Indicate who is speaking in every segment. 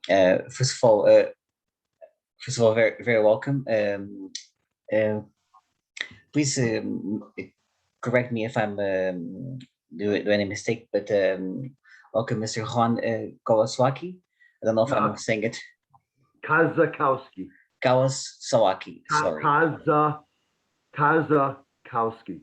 Speaker 1: First of all, very very welcome. Uh, Please correct me if I'm do any mistake, but welcome, Mr. Juan Kawasaki. I don't know if I'm
Speaker 2: Uh,
Speaker 1: saying it.
Speaker 2: Kazakowski.
Speaker 1: Kawasaki. Sorry,
Speaker 2: Kaza Kazakowski.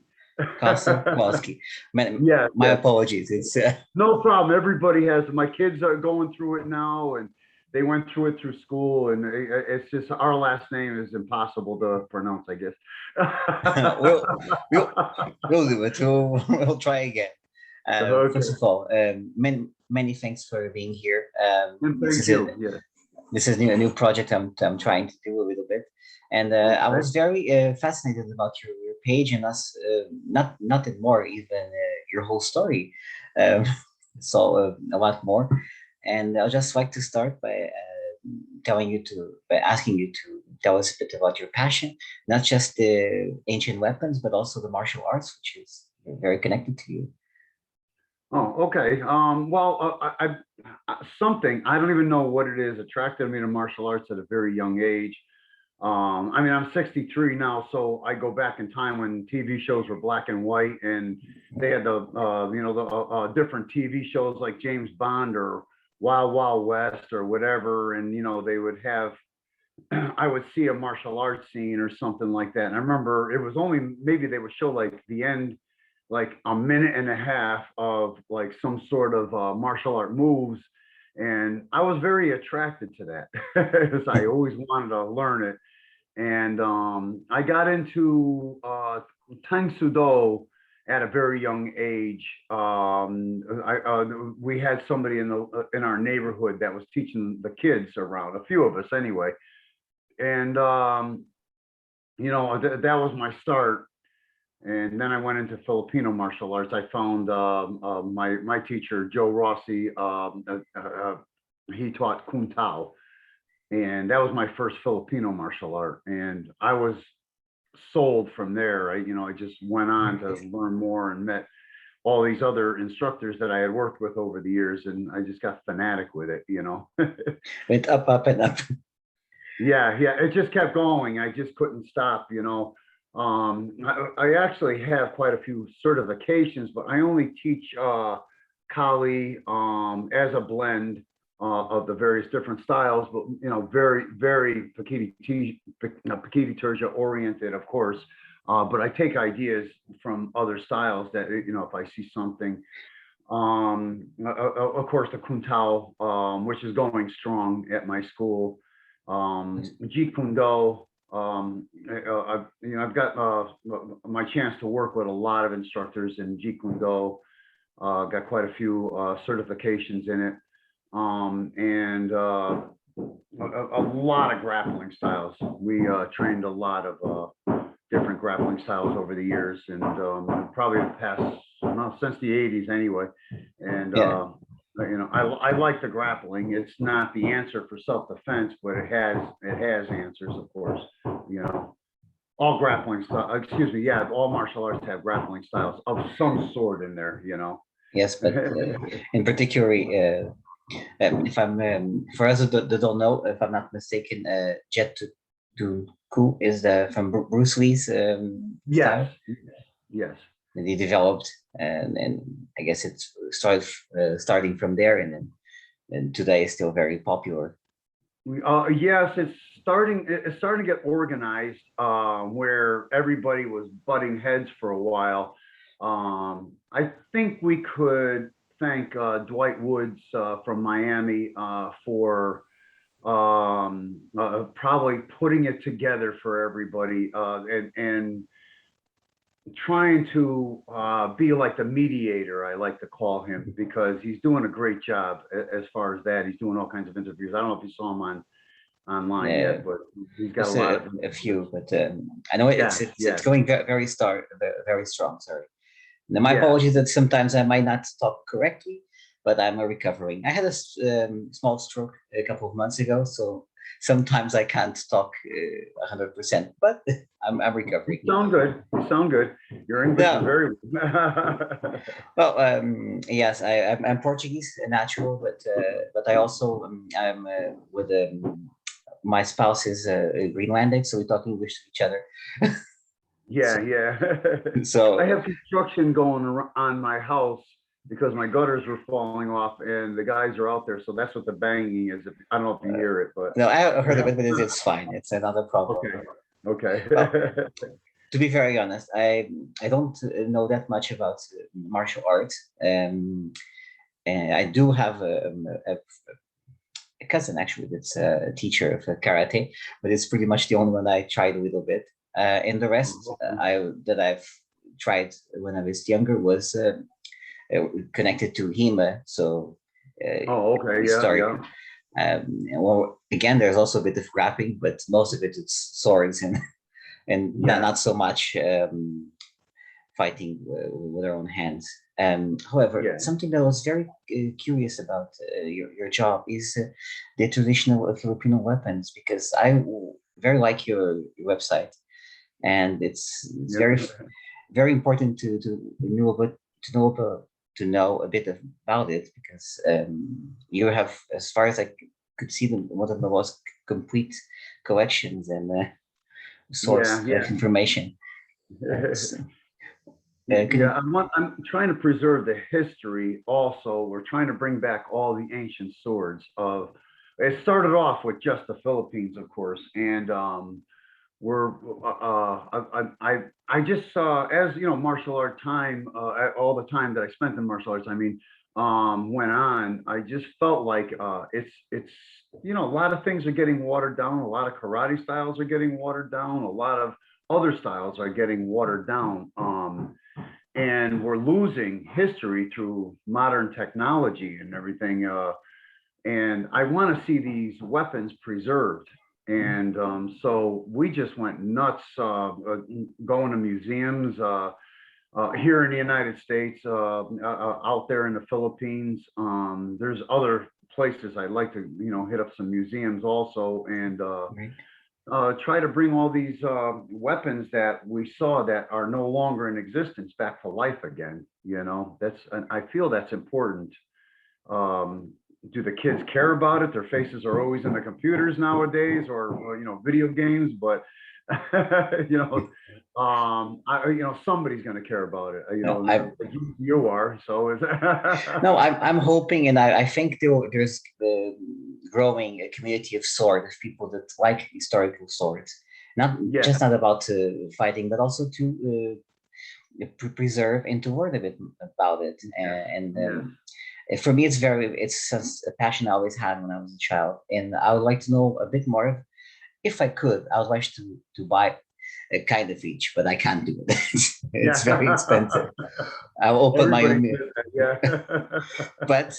Speaker 1: Kawasaki.
Speaker 2: Yes,
Speaker 1: My
Speaker 2: yes.
Speaker 1: apologies. It's
Speaker 2: No problem. Everybody has. My kids are going through it now, and they went through it through school, and it's just our last name is impossible to pronounce, I guess.
Speaker 1: we'll we'll we'll do it. We'll try again. First
Speaker 2: Okay.
Speaker 1: of all, many thanks for being here.
Speaker 2: And thank you. Yeah.
Speaker 1: This is a new project I'm trying to do a little bit, and I
Speaker 2: Okay.
Speaker 1: was very fascinated about your page and us nothing more even your whole story. Um, so a lot more, and I'd just like to start by by asking you to tell us a bit about your passion, not just the ancient weapons, but also the martial arts, which is very connected to you.
Speaker 2: Oh, okay. Well, something I don't even know what it is attracted me to martial arts at a very young age. I mean, I'm 63 now, so I go back in time when TV shows were black and white, and they had the different TV shows like James Bond or Wild Wild West or whatever, and they would have. I would see a martial arts scene or something like that, and I remember it was only maybe they would show like the end, like a minute and a half of like some sort of martial art moves, and I was very attracted to that because I always wanted to learn it. And I got into Tang Sudo at a very young age. We had somebody in our neighborhood that was teaching the kids around, a few of us anyway. And that was my start. And then I went into Filipino martial arts. I found my teacher Joe Rossi. He taught Kung Tao, and that was my first Filipino martial art. And I was sold from there. I just went on to learn more and met all these other instructors that I had worked with over the years, and I just got fanatic with it.
Speaker 1: Went up, up, and up.
Speaker 2: Yeah, yeah, it just kept going. I just couldn't stop. I actually have quite a few certifications, but I only teach Kali as a blend of the various different styles, but very, very Pakiti Terja oriented, of course. But I take ideas from other styles that if I see something. Of course, the Kuntao, which is going strong at my school. Jeet Kune Do. I've got my chance to work with a lot of instructors in Jeet Kune Do. Got quite a few certifications in it, and a lot of grappling styles. We trained a lot of different grappling styles over the years, and probably the past, well, since the 80s anyway. And
Speaker 1: Yeah.
Speaker 2: I like the grappling. It's not the answer for self-defense, but it has answers, of course. You know, all grappling style. Excuse me. Yeah, all martial arts have grappling styles of some sort in there.
Speaker 1: Yes, but in particular, if I'm for us that don't know, if I'm not mistaken, Jet to Coup is from Bruce Lee's
Speaker 2: Yes.
Speaker 1: style
Speaker 2: Yes.
Speaker 1: that he developed, and I guess it's starting from there, and today is still very popular.
Speaker 2: Yes, It's starting to get organized, where everybody was butting heads for a while. I think we could thank Dwight Woods from Miami for probably putting it together for everybody, and trying to be like the mediator, I like to call him, because he's doing a great job as far as that. He's doing all kinds of interviews. I don't know if you saw him online
Speaker 1: Uh,
Speaker 2: yet, but he's got a
Speaker 1: just
Speaker 2: lot of
Speaker 1: a
Speaker 2: interviews.
Speaker 1: few, but I know
Speaker 2: Yes,
Speaker 1: it's
Speaker 2: yes,
Speaker 1: going very strong. Sorry. Now, my
Speaker 2: yes.
Speaker 1: apologies that sometimes I might not talk correctly, but I'm recovering. I had a small stroke a couple of months ago, so sometimes I can't talk 100%, but I'm
Speaker 2: You
Speaker 1: recovering.
Speaker 2: sound good. You sound good. Your English is
Speaker 1: No,
Speaker 2: very well.
Speaker 1: well, yes, I'm Portuguese natural, but I also I'm with my spouse is Greenlandic, so we talk English to each other.
Speaker 2: Yeah, yeah. I
Speaker 1: So
Speaker 2: have construction going on my house because my gutters were falling off and the guys are out there. So that's what the banging is. I don't know if you hear it, but
Speaker 1: no, I heard of
Speaker 2: yeah.
Speaker 1: it, but it's fine. It's another problem.
Speaker 2: Okay. Okay.
Speaker 1: Well, to be very honest, I don't know that much about martial arts. And I do have a cousin actually that's a teacher of karate, but it's pretty much the only one I tried a little bit. And the rest I that I've tried when I was younger was connected to HEMA. So
Speaker 2: Oh, okay. Yeah,
Speaker 1: historic.
Speaker 2: yeah.
Speaker 1: Well, again, there's also a bit of grappling, but most of it is swords and
Speaker 2: Yeah.
Speaker 1: not so much fighting with our own hands. However,
Speaker 2: Yeah.
Speaker 1: something that I was very curious about your job is the traditional Filipino weapons, because very like your website, and it's
Speaker 2: Yeah.
Speaker 1: very important to know about to know about to know a bit about it, because you have, as far as could see, them one of the most complete collections and source
Speaker 2: Yeah. Yeah.
Speaker 1: information. So, could
Speaker 2: Yeah,
Speaker 1: you,
Speaker 2: I'm trying to preserve the history also. We're trying to bring back all the ancient swords of, it started off with just the Philippines, of course, and we're I just saw, as you know, martial art time, all the time that I spent in martial arts, I mean, went on, I just felt like it's a lot of things are getting watered down, a lot of karate styles are getting watered down, a lot of other styles are getting watered down. And we're losing history through modern technology and everything. And I want to see these weapons preserved. And so we just went nuts going to museums here in the United States, out there in the Philippines. There's other places I'd like to, hit up some museums also, and
Speaker 1: right?
Speaker 2: try to bring all these weapons that we saw that are no longer in existence back to life again. And I feel that's important. Do the kids care about it? Their faces are always in the computers nowadays, or video games. But you know, somebody's going to care about it.
Speaker 1: No, I
Speaker 2: You are. So is
Speaker 1: no, I'm hoping, and I think there's the growing a community of sword of people that like historical swords. Not
Speaker 2: yeah,
Speaker 1: just not about fighting, but also to preserve and to learn a bit about it.
Speaker 2: yes,
Speaker 1: And
Speaker 2: yes.
Speaker 1: for me, it's just a passion I always had when I was a child, and I would like to know a bit more. If I could, I would like to buy a kind of each, but I can't do it. It's very
Speaker 2: Yeah.
Speaker 1: expensive. I'll open my
Speaker 2: Everybody
Speaker 1: own.
Speaker 2: says that. Yeah.
Speaker 1: But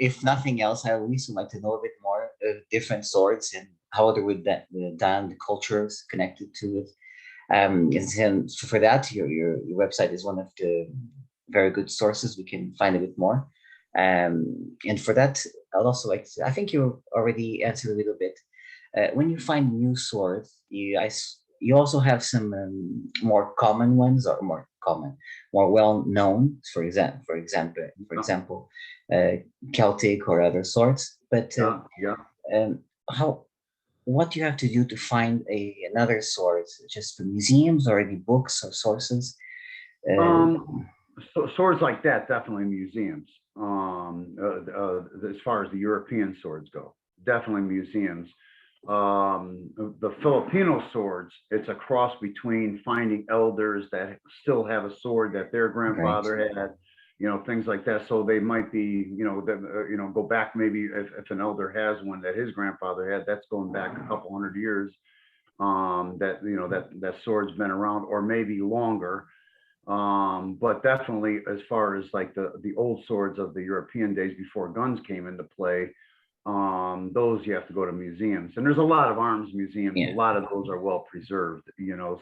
Speaker 1: if nothing else, I would also like to know a bit more different swords and how they were done, the cultures connected to it. And so for that, your website is one of the very good sources. We can find a bit more. And for that, I'd also like to, I think you already answered a little bit. When you find new swords, you also have some more common ones, or more well known. For example, uh, Celtic or other swords. But
Speaker 2: Yeah, yeah.
Speaker 1: how what you have to do to find another sword, just for museums or any books or sources? Uh,
Speaker 2: Um, Swords like that, definitely museums. As far as the European swords go, definitely museums. The Filipino swords, it's a cross between finding elders that still have a sword that their
Speaker 1: right.
Speaker 2: grandfather had, things like that. So they might be, go back, maybe if an elder has one that his grandfather had, that's going back a couple hundred years. That sword's been around, or maybe longer. But definitely, as far as like the old swords of the European days before guns came into play, those you have to go to museums, and there's a lot of arms museums. A
Speaker 1: Yeah.
Speaker 2: lot of those are well preserved,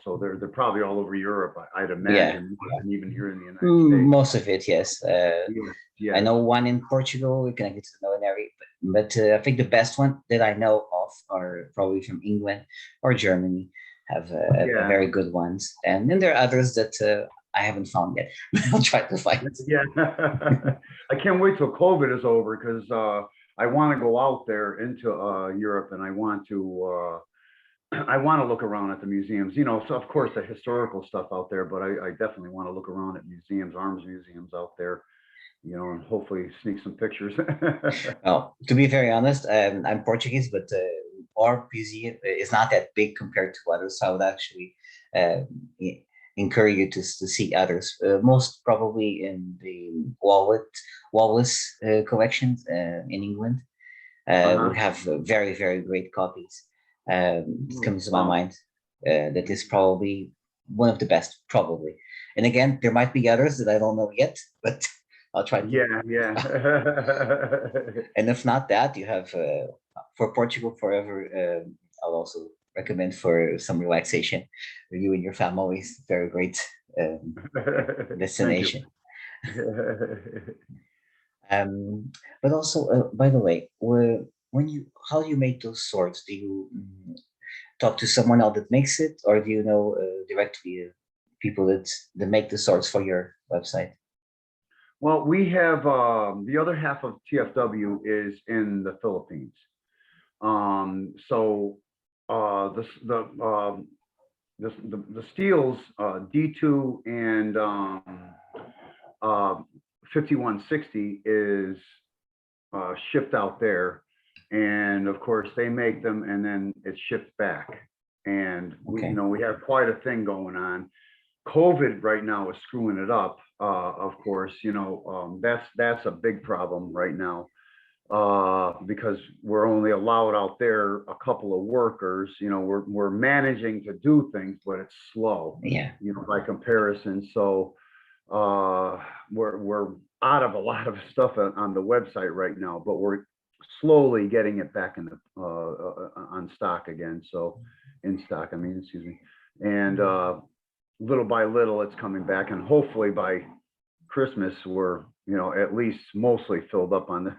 Speaker 2: so they're probably all over Europe, I'd
Speaker 1: Yeah.
Speaker 2: imagine, more than even here in the United States.
Speaker 1: Most of it, yes.
Speaker 2: Yes,
Speaker 1: I
Speaker 2: yes.
Speaker 1: know one in Portugal connected to the military, but I think the best one that I know of are probably from England or Germany, have a
Speaker 2: Yeah,
Speaker 1: very good ones, and then there are others that I haven't found yet. I'll try to find.
Speaker 2: yeah. I can't wait till COVID is over, because I want to go out there into Europe, and I want to look around at the museums. So of course the historical stuff out there, but I definitely want to look around at museums, arms museums out there, and hopefully sneak some pictures.
Speaker 1: Oh, to be very honest, I'm Portuguese, but our museum is not that big compared to others. So I would actually uh, e- encourage you to see others. Most probably in the Wallace collections in England. We
Speaker 2: Uh-huh.
Speaker 1: have very, very great copies. It
Speaker 2: Oh,
Speaker 1: comes to my
Speaker 2: wow.
Speaker 1: mind that is probably one of the best, probably. And again, there might be others that I don't know yet, but I'll try to.
Speaker 2: Yeah, yeah.
Speaker 1: And if not that, you have for Portugal forever. I'll also recommend for some relaxation for you and your family. It's a very great
Speaker 2: Thank you.
Speaker 1: destination. Um, but also, by the way, when you how do you make those swords? Do you talk to someone else that makes it, or do you know directly people that make the swords for your website?
Speaker 2: Well, we have the other half of TFW is in the Philippines. So the steels, D2 and 5160 is shipped out there, and of course they make them, and then it's shipped back. And
Speaker 1: Okay.
Speaker 2: we have quite a thing going on. COVID right now is screwing it up. Of course, that's a big problem right now, because we're only allowed out there a couple of workers. We're managing to do things, but it's slow,
Speaker 1: Yeah.
Speaker 2: by comparison. So we're out of a lot of stuff on the website right now, but we're slowly getting it back in the on stock again. So in stock, I mean, excuse me. And little by little, it's coming back, and hopefully by Christmas, we're at least mostly filled up on the.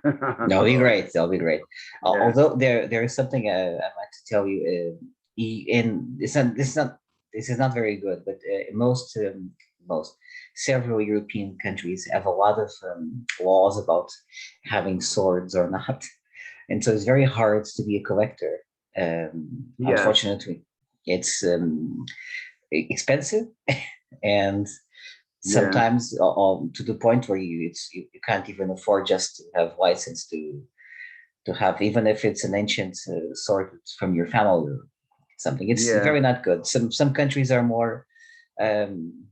Speaker 1: That'll be great. That'll be great.
Speaker 2: Yeah,
Speaker 1: Although there is something I'd like to tell you. In this is not very good, but most several European countries have a lot of laws about having swords or not, and so it's very hard to be a collector.
Speaker 2: yes,
Speaker 1: Unfortunately, it's expensive and
Speaker 2: yeah,
Speaker 1: sometimes to the point where you can't even afford just to have license to have, even if it's an ancient sword from your family or something. It's
Speaker 2: yeah,
Speaker 1: very not good. Some countries are more um,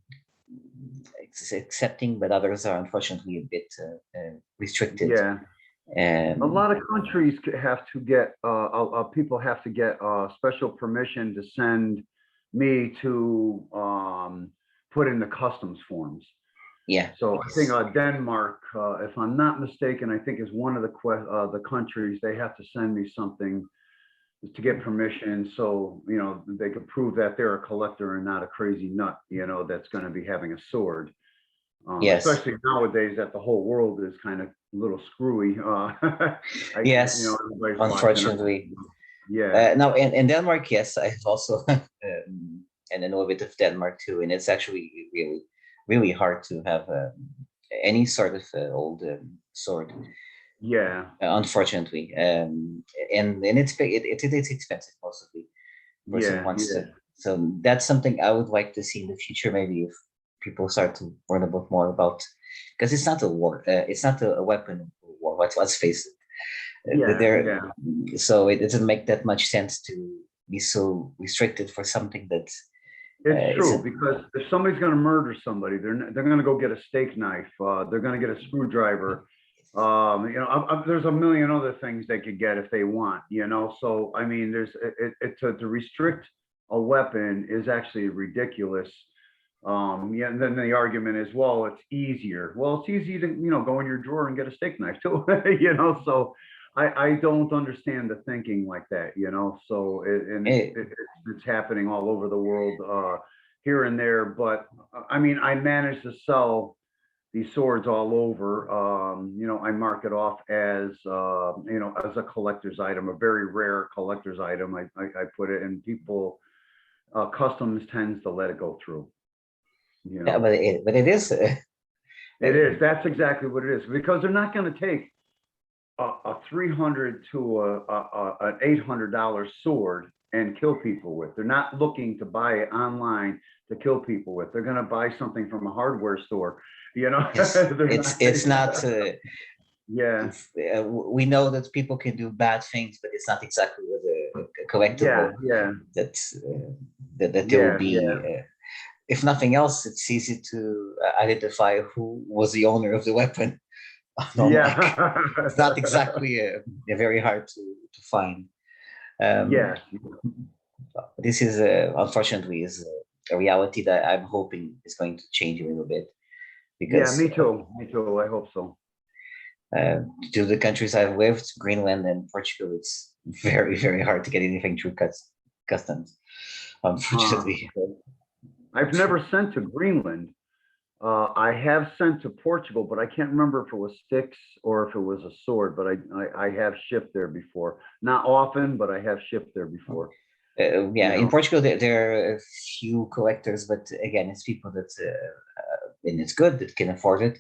Speaker 1: accepting, but others are unfortunately a bit restricted.
Speaker 2: yeah. A
Speaker 1: Um,
Speaker 2: lot of countries have to get people have to get special permission to send me to put in the customs forms.
Speaker 1: yeah,
Speaker 2: So I think
Speaker 1: yes,
Speaker 2: Denmark, if I'm not mistaken, I think is one of the countries. They have to send me something to get permission, so they could prove that they're a collector and not a crazy nut, that's going to be having a sword.
Speaker 1: yes,
Speaker 2: Especially nowadays that the whole world is kind of a little screwy.
Speaker 1: yes.
Speaker 2: Everybody's watching us.
Speaker 1: Unfortunately,
Speaker 2: Yeah,
Speaker 1: now in Denmark, yes, I've also and I know a bit of Denmark too, and it's actually really really hard to have any sort of old sword,
Speaker 2: yeah,
Speaker 1: unfortunately, and it's expensive mostly person
Speaker 2: yeah,
Speaker 1: wants
Speaker 2: yeah,
Speaker 1: to. So that's something I would like to see in the future, maybe if people start to learn a bit more about, because it's not a war, it's not a weapon of war. Let's face it.
Speaker 2: yeah,
Speaker 1: There,
Speaker 2: yeah.
Speaker 1: so it doesn't make that much sense to be so restricted for something that
Speaker 2: It's true,
Speaker 1: isn't.
Speaker 2: because if somebody's going to murder somebody, they're going to go get a steak knife. They're going to get a screwdriver. There's a million other things they could get if they want. So I mean, to restrict a weapon is actually ridiculous. Yeah, and then the argument is, well, it's easier. Well, it's easy to go in your drawer and get a steak knife too. So I don't understand the thinking like that, you know. So
Speaker 1: Eh,
Speaker 2: it's happening all over the world, here and there. But I mean, I managed to sell these swords all over. You know, I mark it off as you know, as a collector's item, a very rare collector's item. I put it, and people, customs tends to let it go through. You
Speaker 1: yeah,
Speaker 2: know,
Speaker 1: but it is.
Speaker 2: it is. That's exactly what it is, because they're not going to take a 300 to an $800 sword and kill people with. They're not looking to buy it online to kill people with. They're going to buy something from a hardware store. You know,
Speaker 1: Yes,
Speaker 2: they're not.
Speaker 1: it's not.
Speaker 2: Yeah,
Speaker 1: We know that people can do bad things, but it's not exactly with a
Speaker 2: yeah,
Speaker 1: collectible
Speaker 2: yeah,
Speaker 1: that that there will
Speaker 2: yeah,
Speaker 1: be. If nothing else, it's easy to identify who was the owner of the weapon. Unlike,
Speaker 2: yeah,
Speaker 1: it's not exactly very hard to find. Um,
Speaker 2: yes,
Speaker 1: this is unfortunately is a reality that I'm hoping is going to change a little bit
Speaker 2: yeah.
Speaker 1: because
Speaker 2: Me too. Me too. I hope so.
Speaker 1: uh, to the countries I've lived, Greenland and Portugal, it's very hard to get anything through customs. Unfortunately,
Speaker 2: Okay. I've never sent to Greenland. I have sent to Portugal, but I can't remember if it was sticks or if it was a sword. But I have shipped there before. Not often, but I have shipped there before.
Speaker 1: yeah,
Speaker 2: You
Speaker 1: in
Speaker 2: know.
Speaker 1: Portugal there are a few collectors, but again, it's people that and it's good that can afford it,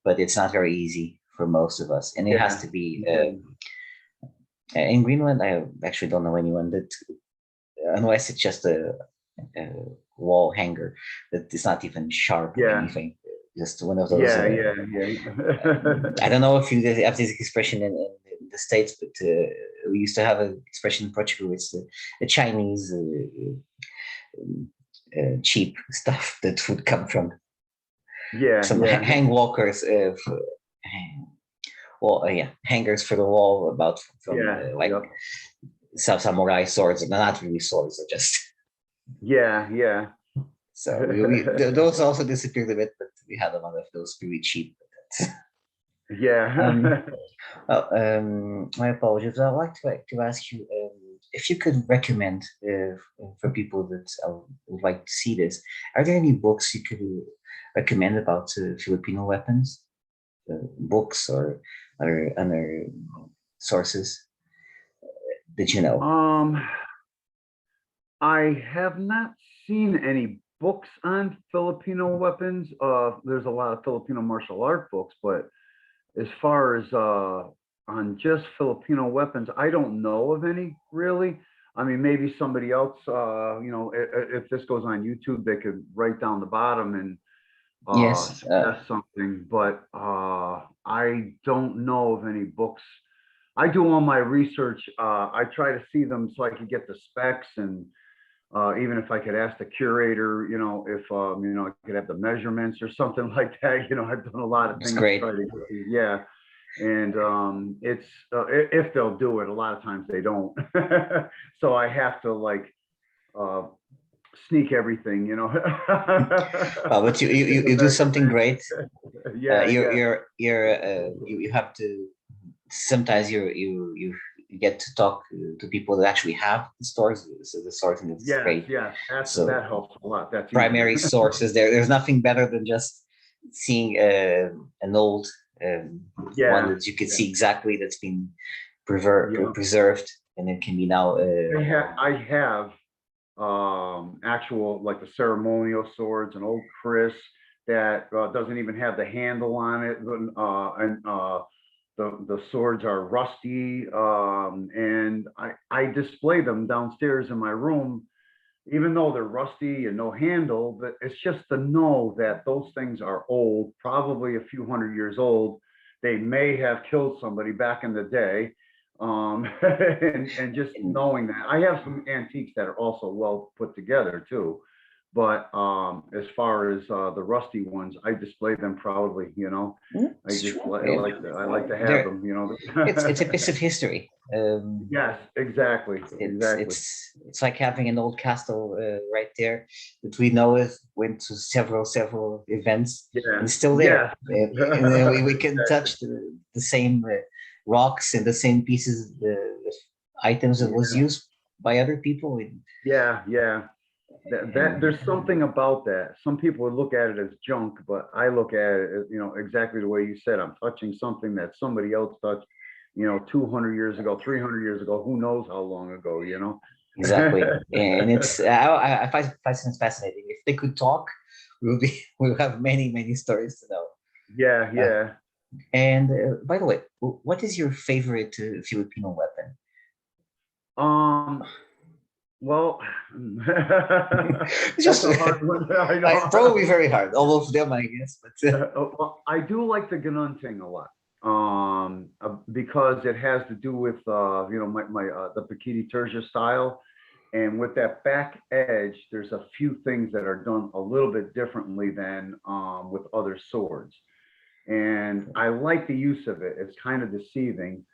Speaker 1: but it's not very easy for most of us, and it has
Speaker 2: Yeah.
Speaker 1: to be
Speaker 2: Yeah.
Speaker 1: in Greenland. I actually don't know anyone that, unless it's just a wall hanger that is not even sharp or
Speaker 2: Yeah.
Speaker 1: anything, just one of those.
Speaker 2: Yeah. Yeah. Yeah.
Speaker 1: I don't know if you have this expression in the States, but we used to have an expression in Portugal. It's the Chinese cheap stuff that would come from
Speaker 2: Yeah.
Speaker 1: some
Speaker 2: Yeah.
Speaker 1: hang walkers. Well, yeah, hangers for the wall about from
Speaker 2: Yeah.
Speaker 1: like
Speaker 2: Yep.
Speaker 1: some samurai swords, and they're not really swords, they're just
Speaker 2: Yeah. Yeah.
Speaker 1: so those also disappeared a bit, but we had a lot of those really cheap. Um,
Speaker 2: Yeah.
Speaker 1: my apologies. I'd like to ask you if you could recommend for people that would like to see this. Are there any books you could recommend about Filipino weapons? Books or other sources that you know?
Speaker 2: Um, I have not seen any books on Filipino weapons. There's a lot of Filipino martial art books, but as far as on just Filipino weapons, I don't know of any really. I mean, maybe somebody else, you know, if this goes on YouTube, they could write down the bottom and
Speaker 1: Yes.
Speaker 2: suggest something. But I don't know of any books. I do all my research. I try to see them so I can get the specs, and even if I could ask the curator, you know, if you know, I could have the measurements or something like that. You know, I've done a lot of
Speaker 1: It's
Speaker 2: things to try
Speaker 1: great.
Speaker 2: to get these. Yeah, and it's if they'll do it. A lot of times they don't. So I have to like uh, sneak everything. You know.
Speaker 1: But
Speaker 2: Get the
Speaker 1: you do something
Speaker 2: measurements.
Speaker 1: great.
Speaker 2: Yeah, yeah,
Speaker 1: You have to sometimes you get to talk to people that actually have the stores, so the sourcing is
Speaker 2: yes,
Speaker 1: great.
Speaker 2: yes. That
Speaker 1: So
Speaker 2: helps a lot. That's easier.
Speaker 1: primary sources there's nothing better than just seeing an old one
Speaker 2: Yeah,
Speaker 1: that you can
Speaker 2: yeah,
Speaker 1: see exactly that's been
Speaker 2: yeah.
Speaker 1: preserved and it can be now
Speaker 2: I have actual like the ceremonial swords, an old Chris that doesn't even have the handle on it, and the swords are rusty, and I display them downstairs in my room, even though they're rusty and no handle. But it's just to know that those things are old, probably a few hundred years old. They may have killed somebody back in the day, and just knowing that. I have some antiques that are also well put together too, but as far as the rusty ones, I display them proudly. You know, I
Speaker 1: it's
Speaker 2: just
Speaker 1: true.
Speaker 2: I like to have
Speaker 1: There
Speaker 2: them. You know.
Speaker 1: it's a piece of history.
Speaker 2: Yes, exactly, exactly.
Speaker 1: It's like having an old castle right there that we know it went to several events and
Speaker 2: Yeah,
Speaker 1: it's still there.
Speaker 2: yes.
Speaker 1: And we can touch the same. rocks and the same pieces, the items that was
Speaker 2: Yeah,
Speaker 1: used by other people.
Speaker 2: yeah, yeah. That
Speaker 1: And
Speaker 2: there's something about that. Some people would look at it as junk, but I look at it as, exactly the way you said. I'm touching something that somebody else touched, 200 years ago, 300 years ago, who knows how long ago.
Speaker 1: exactly, and it's I find it fascinating. If they could talk, we'll be we'll have many stories to know.
Speaker 2: Yeah,
Speaker 1: Uh,
Speaker 2: yeah.
Speaker 1: and by the way, what is your favorite Filipino weapon?
Speaker 2: Um, well,
Speaker 1: It's
Speaker 2: that's
Speaker 1: just
Speaker 2: a hard one. I know.
Speaker 1: probably very hard. All of them, I guess, but
Speaker 2: Well, I do like the Ganunting a lot. Because it has to do with my the Pakiti Tertia style. And with that back edge, there's a few things that are done a little bit differently than with other swords. And I like the use of it. It's kind of deceiving.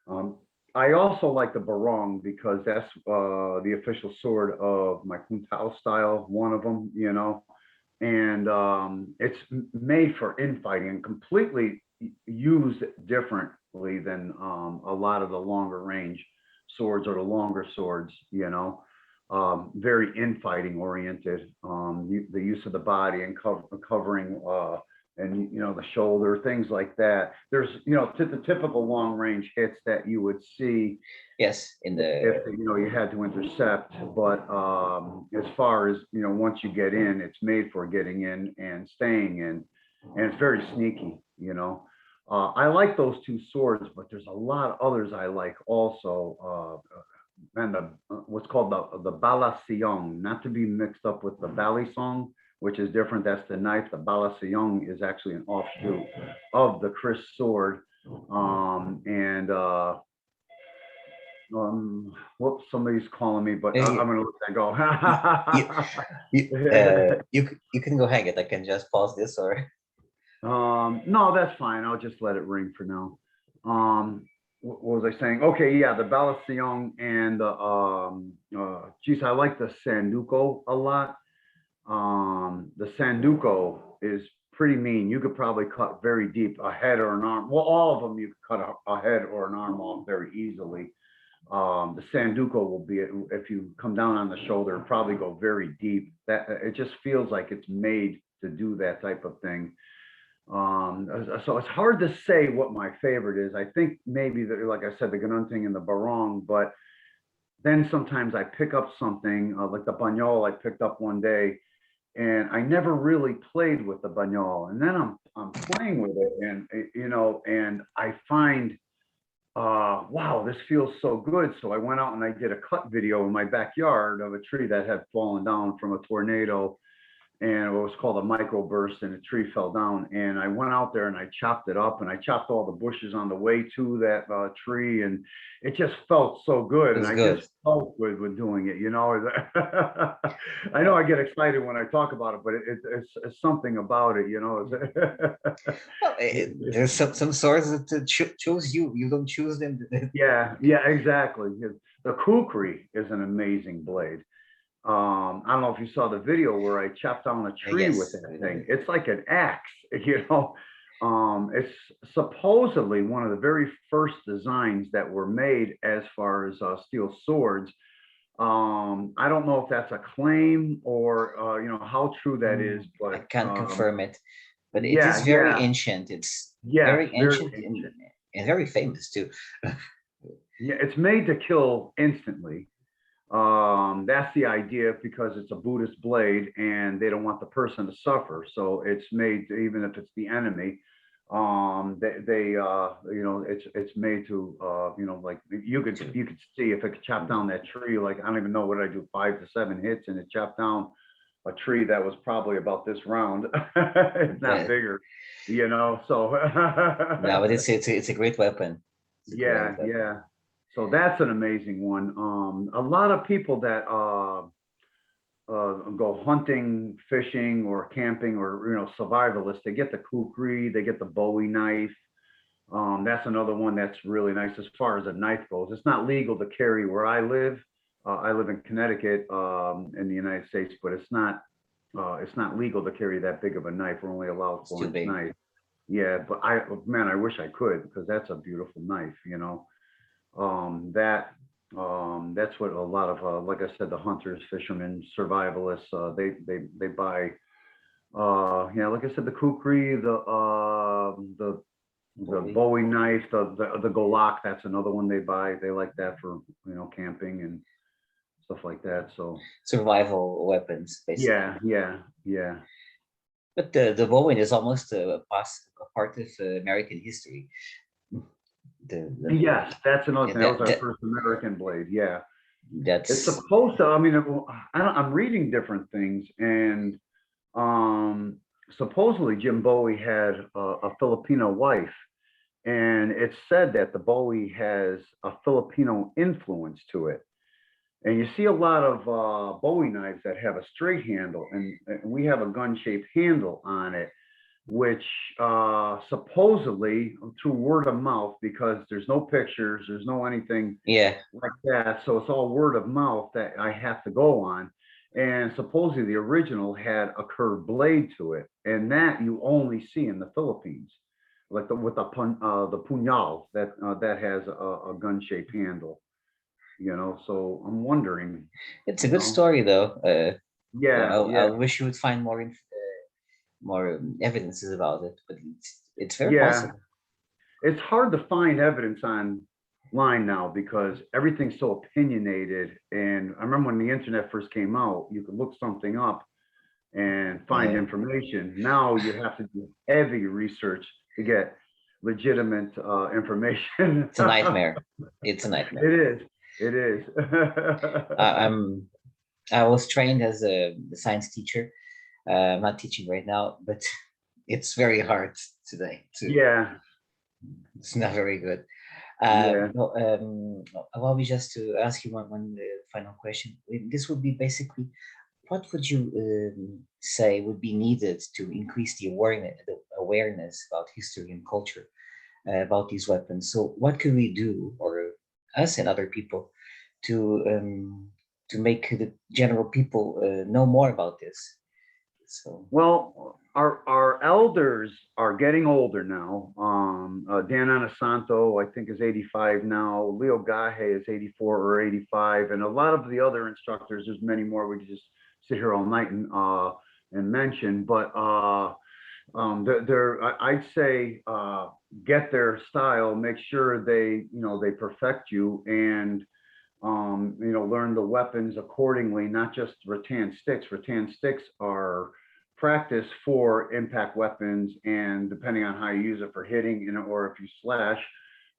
Speaker 2: Um, I also like the Barong because that's the official sword of my Kuntao style, one of them. And it's made for infighting and completely used differently than a lot of the longer range swords or the longer swords. Very infighting oriented. The use of the body and covering and the shoulder, things like that. There's to the typical long range hits that you would see
Speaker 1: yes, in
Speaker 2: if
Speaker 1: the
Speaker 2: you had to intercept. But as far as once you get in, it's made for getting in and staying in, and it's very sneaky. I like those two swords, but there's a lot of others I like also. And what's called the Balasiong, not to be mixed up with the Balasiong, which is different. That's the knife. The Balasiong is actually an offshoot of the Chris sword. And Whoops, somebody's calling me, but
Speaker 1: you,
Speaker 2: I'm gonna let that go.
Speaker 1: you, you can go hang it. I can just pause this or
Speaker 2: No, that's fine. I'll just let it ring for now. What was I saying? Okay, yeah, the Balasiong and geez, I like the Sanduko a lot. The Sanduko is pretty mean. You could probably cut very deep, a head or an arm. Well, all of them you could cut a head or an arm off very easily. The Sanduko will be, if you come down on the shoulder, probably go very deep. That it just feels like it's made to do that type of thing. So it's hard to say what my favorite is. I think maybe that, like I said, the Ganunting and the Barong, but then sometimes I pick up something like the Banyol I picked up one day, and I never really played with the Banyol, and then I'm playing with it, and and I find wow, this feels so good. So I went out and I did a cut video in my backyard of a tree that had fallen down from a tornado, and what was called a microburst, and a tree fell down. And I went out there and I chopped it up, and I chopped all the bushes on the way to that tree, and it just felt so good.
Speaker 1: it
Speaker 2: And
Speaker 1: was
Speaker 2: I
Speaker 1: good.
Speaker 2: just felt good with doing it. I know I get excited when I talk about it, but it's something about it.
Speaker 1: Well, there's some swords that choose you. You don't choose them.
Speaker 2: Yeah, yeah, exactly. The kukri is an amazing blade. I don't know if you saw the video where I chopped down a tree with
Speaker 1: Yes,
Speaker 2: that thing. It's like an axe. It's supposedly one of the very first designs that were made as far as steel swords. I don't know if that's a claim or how true that is,
Speaker 1: I
Speaker 2: but
Speaker 1: can't confirm it, but it is
Speaker 2: yeah,
Speaker 1: very
Speaker 2: yeah,
Speaker 1: ancient. It's
Speaker 2: yes,
Speaker 1: very
Speaker 2: very
Speaker 1: ancient
Speaker 2: ancient.
Speaker 1: and very famous too.
Speaker 2: Yeah, it's made to kill instantly. That's the idea because it's a Buddhist blade and they don't want the person to suffer. So it's made to, even if it's the enemy, it's made to, like you could see if it could chop down that tree, like, I don't even know what I do, 5 to 7 hits, and it chopped down a tree that was probably about this round, if not
Speaker 1: Yeah,
Speaker 2: bigger, so
Speaker 1: no, but it's a great weapon. It's a great
Speaker 2: yeah,
Speaker 1: weapon.
Speaker 2: yeah. So that's an amazing one. A lot of people that go hunting, fishing, or camping, or survivalists, they get the kukri, they get the Bowie knife. That's another one that's really nice as far as a knife goes. It's not legal to carry where I live. I live in Connecticut, in the United States, but it's not legal to carry that big of a knife. We're only allowed
Speaker 1: It's too
Speaker 2: 4-inch
Speaker 1: big.
Speaker 2: knife. yeah, but man, I wish I could, because that's a beautiful knife, you know. That that's what a lot of like I said, the hunters, fishermen, survivalists, they buy, yeah, like I said, the kukri, the
Speaker 1: Bowie.
Speaker 2: Bowie knife, the Golak, that's another one they buy. They like that for, camping and stuff like that. So
Speaker 1: Survival weapons, basically.
Speaker 2: yeah, yeah, yeah.
Speaker 1: But the Bowen is almost a part of American history. The
Speaker 2: Yes, that's another
Speaker 1: yeah,
Speaker 2: thing. That was our first American blade. Yeah. It's
Speaker 1: that's
Speaker 2: supposed to, I mean, I'm reading different things, and um, supposedly Jim Bowie had a Filipino wife, and it's said that the Bowie has a Filipino influence to it. And you see a lot of Bowie knives that have a straight handle, and we have a gun-shaped handle on it, which supposedly through word of mouth, because there's no pictures, there's no anything
Speaker 1: yeah.
Speaker 2: like that. So it's all word of mouth that I have to go on. And supposedly the original had a curved blade to it, and that you only see in the Philippines, like with the puñal that has a gun shaped handle. So I'm wondering,
Speaker 1: It's a
Speaker 2: you
Speaker 1: good
Speaker 2: know,
Speaker 1: story, though.
Speaker 2: yeah,
Speaker 1: I
Speaker 2: yeah,
Speaker 1: wish you would find more evidences about it, but it's very
Speaker 2: yeah.
Speaker 1: possible.
Speaker 2: It's hard to find evidence online now because everything's so opinionated. And I remember when the internet first came out, you could look something up and find
Speaker 1: Yeah,
Speaker 2: information. Now you have to do heavy research to get legitimate information.
Speaker 1: it's a nightmare. It's a nightmare.
Speaker 2: It is. It is.
Speaker 1: I, I'm I was trained as a science teacher. I'm not teaching right now, but it's very hard today.
Speaker 2: Yeah.
Speaker 1: It's not very good.
Speaker 2: Yeah.
Speaker 1: No, allow me just to ask you one final question. This would be basically, what would you say would be needed to increase the awareness about history and culture about these weapons? So, what could we do, or us and other people, to make the general people know more about this? So,
Speaker 2: Well, our elders are getting older now. Dan Anasanto, I think, is 85 now. Leo Gahe is 84 or 85, and a lot of the other instructors. There's many more. We could just sit here all night and mention, but I'd say get their style, make sure they perfect you, and learn the weapons accordingly, not just rattan sticks. Rattan sticks are practice for impact weapons, and depending on how you use it for hitting, or if you slash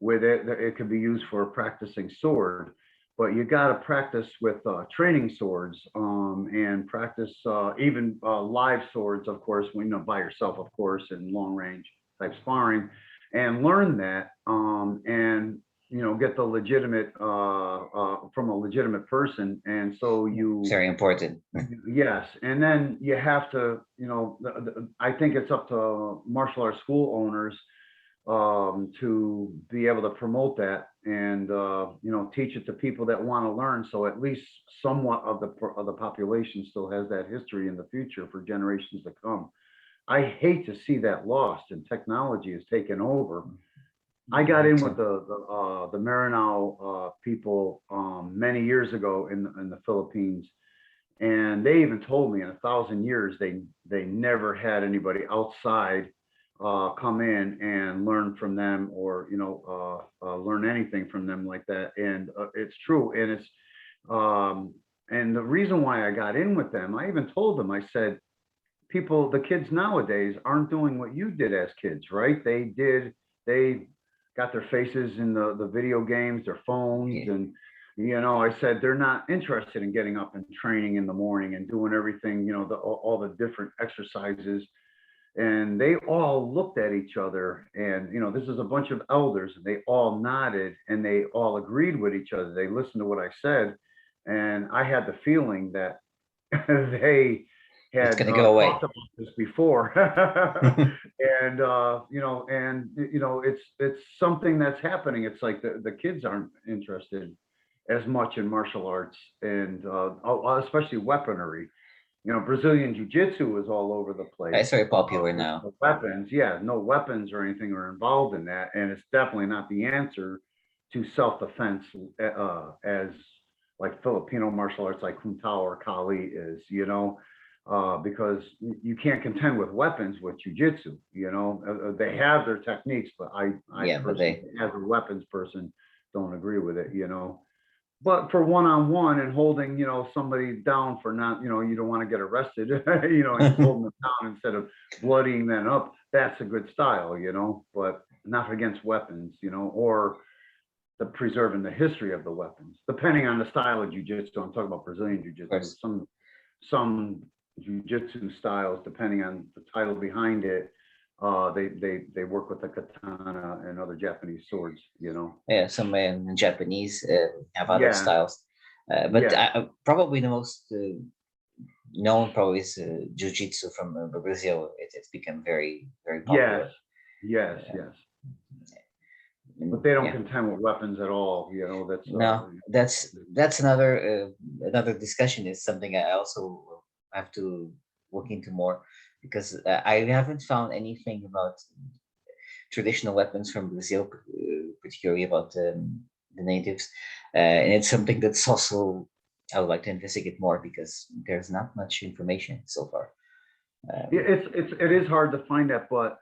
Speaker 2: with it, it could be used for practicing sword. But you got to practice with training swords, and practice even live swords, of course, by yourself, of course, in long range type sparring, and learn that, and get the legitimate from a legitimate person. And so
Speaker 1: it's
Speaker 2: you,
Speaker 1: very important.
Speaker 2: yes, and then you have to, I think it's up to martial arts school owners to be able to promote that, and teach it to people that want to learn, so at least somewhat of the population still has that history in the future for generations to come. I hate to see that lost, and technology has taken over. I got in with
Speaker 1: So,
Speaker 2: the Maranao people many years ago in the Philippines, and they even told me in 1,000 years they never had anybody outside come in and learn from them, or learn anything from them like that. And it's true, and and the reason why I got in with them, I even told them, I said, the kids nowadays aren't doing what you did as kids, right? They got their faces in the video games, their phones,
Speaker 1: yeah,
Speaker 2: and I said they're not interested in getting up and training in the morning and doing everything, all the different exercises. And they all looked at each other, and this is a bunch of elders, and they all nodded, and they all agreed with each other. They listened to what I said, and I had the feeling that they
Speaker 1: it's
Speaker 2: had
Speaker 1: gonna go away.
Speaker 2: talked about this before. And it's something that's happening. It's like the kids aren't interested as much in martial arts, and especially weaponry. Brazilian jiu-jitsu is all over the place.
Speaker 1: It's very popular
Speaker 2: With
Speaker 1: now.
Speaker 2: no weapons, yeah, no weapons or anything are involved in that, and it's definitely not the answer to self-defense as like Filipino martial arts like Kung Tao or Kali is, because you can't contend with weapons with jiu-jitsu. They have their techniques, but I
Speaker 1: Yeah, but
Speaker 2: personally,
Speaker 1: they
Speaker 2: as a weapons person, don't agree with it. But for one-on-one and holding, somebody down for not, you don't want to get arrested, and just holding them down instead of bloodying them up, that's a good style. But not against weapons, or the preserving the history of the weapons, depending on the style of jujitsu. I'm talking about Brazilian
Speaker 1: of
Speaker 2: jiu-jitsu.
Speaker 1: course.
Speaker 2: Some jujitsu styles, depending on the title behind it, they work with the katana and other Japanese swords.
Speaker 1: Yeah, some in Japanese have other
Speaker 2: Yeah,
Speaker 1: styles, but
Speaker 2: yeah,
Speaker 1: probably the most known probably is jiu-jitsu from Brazil. It's become very very
Speaker 2: yes,
Speaker 1: popular.
Speaker 2: yes,
Speaker 1: Uh,
Speaker 2: yes. But they don't
Speaker 1: yeah,
Speaker 2: contend with weapons at all. That's
Speaker 1: no, that's another discussion. Is something I also have to look into more because I haven't found anything about traditional weapons from Brazil, particularly about the natives, and it's something that's also I would like to investigate more because there's not much information so far.
Speaker 2: yeah,
Speaker 1: Um,
Speaker 2: it is hard to find that, but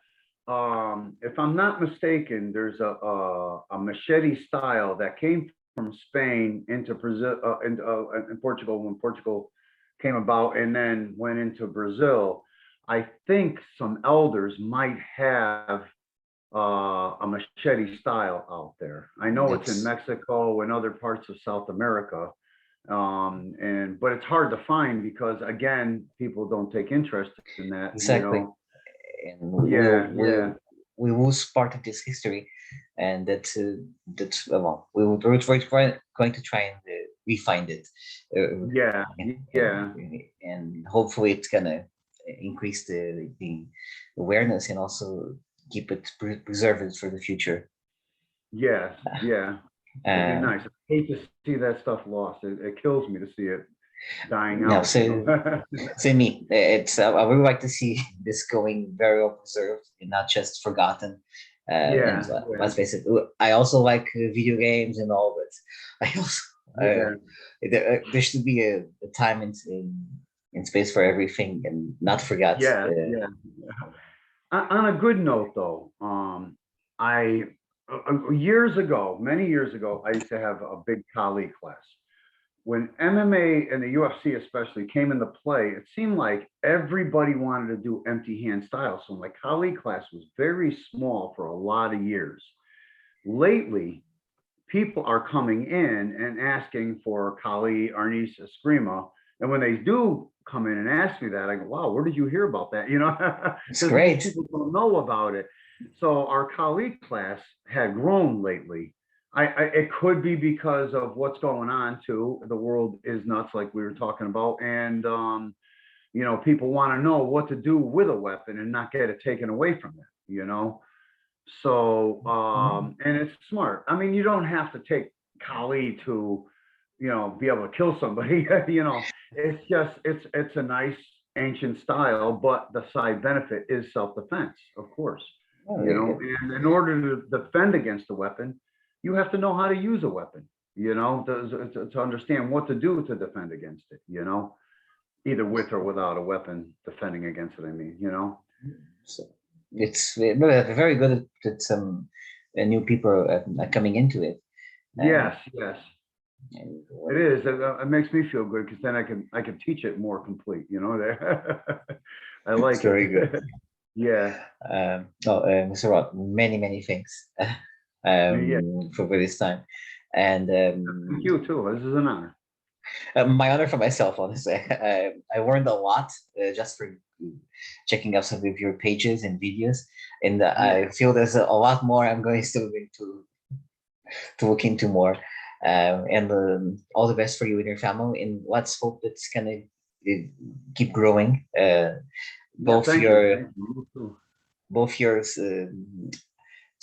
Speaker 2: if I'm not mistaken, there's a machete style that came from Spain into Brazil, in Portugal when Portugal came about, and then went into Brazil. I think some elders might have a machete style out there. I know it's in
Speaker 1: that's
Speaker 2: Mexico and other parts of South America, and but it's hard to find because again, people don't take interest in that.
Speaker 1: exactly, and
Speaker 2: Yeah, yeah,
Speaker 1: we lose part of this history, and that's well, we're going to try and refind it,
Speaker 2: yeah,
Speaker 1: and hopefully it's gonna increase the awareness and also keep it preserve it for the future.
Speaker 2: yes, yeah. It'd be
Speaker 1: Uh,
Speaker 2: nice. I hate to see that stuff lost. It kills me to see it dying
Speaker 1: no,
Speaker 2: out.
Speaker 1: so me, it's I would like to see this going very well preserved and not just forgotten. And
Speaker 2: Yeah, yeah,
Speaker 1: let's face it, I also like video games and all, but I also
Speaker 2: yeah,
Speaker 1: there should be a time in space for everything and not forget.
Speaker 2: yeah, yeah. On a good note, though, I years ago, many years ago, I used to have a big Kali class. When MMA and the UFC especially came into play, it seemed like everybody wanted to do empty hand style. So my Kali class was very small for a lot of years. Lately, people are coming in and asking for Kali, Arnis, Eskrima. And when they do come in and ask me that, I go, wow, where did you hear about that?
Speaker 1: It's
Speaker 2: Because most
Speaker 1: great.
Speaker 2: people don't know about it. So our Kali class had grown lately. It could be because of what's going on too. The world is nuts, like we were talking about, and people want to know what to do with a weapon and not get it taken away from them. So, and it's smart. I mean, you don't have to take Kali to, be able to kill somebody. It's just it's a nice ancient style, but the side benefit is self-defense, of course.
Speaker 1: Oh, very good.
Speaker 2: And in order to defend against a weapon, you have to know how to use a weapon. To understand what to do to defend against it. Either with or without a weapon, defending against it. I mean.
Speaker 1: So it's very good that some new people are coming into it. Uh,
Speaker 2: Yes, yes.
Speaker 1: and
Speaker 2: It is. It makes me feel good because then I can teach it more complete. I
Speaker 1: it's
Speaker 2: like it.
Speaker 1: very good.
Speaker 2: Yeah,
Speaker 1: Oh, Mr. Rod, many thanks
Speaker 2: yeah.
Speaker 1: for this time, and
Speaker 2: Thank you too. This is an honor.
Speaker 1: my honor for myself. Honestly, I learned a lot just for checking out some of your pages and videos, and
Speaker 2: Yeah.
Speaker 1: I feel there's a lot more I'm going still going to look into more. And all the best for you and your family, and let's hope it's gonna keep growing.
Speaker 2: Yeah.
Speaker 1: Both
Speaker 2: Thank you.
Speaker 1: your
Speaker 2: Thank you. You too.
Speaker 1: both your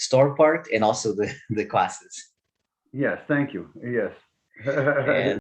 Speaker 1: store part and also the classes.
Speaker 2: Yes. Thank you. Yes.
Speaker 1: And